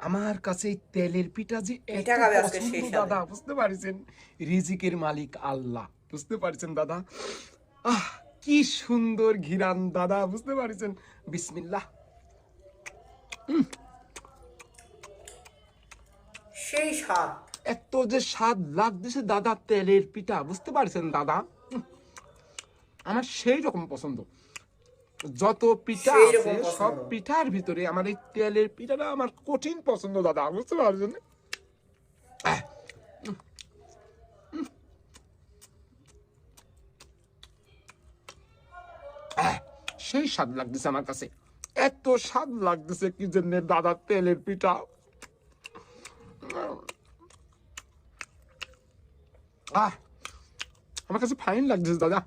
আমার কাছে এই তেলের পিঠা যে এত পছন্দ দাদা, বুঝতে পারছেন? রিজিকের মালিক আল্লাহ, বুঝতে পারছেন দাদা? আহ, কি সুন্দর ঘিরান দাদা, বুঝতে পারছেন? বিসমিল্লাহ। সেই স্বাদ, এত যে স্বাদ লাগতেছে দাদা তেলের পিঠা, বুঝতে পারছেন দাদা? আমার সেই রকম পছন্দ। যত পিঠা আছে সব পিঠার ভিতরে আমার এই তেলের পিঠাটা আমার কঠিন পছন্দ দাদা, বুঝতে পারছেন? সেই স্বাদ লাগতেছে আমার কাছে, এত স্বাদ লাগতেছে কি জন্য দাদা তেলের পিঠা। আমার কাছে ফাইন লাগতেছে দাদা।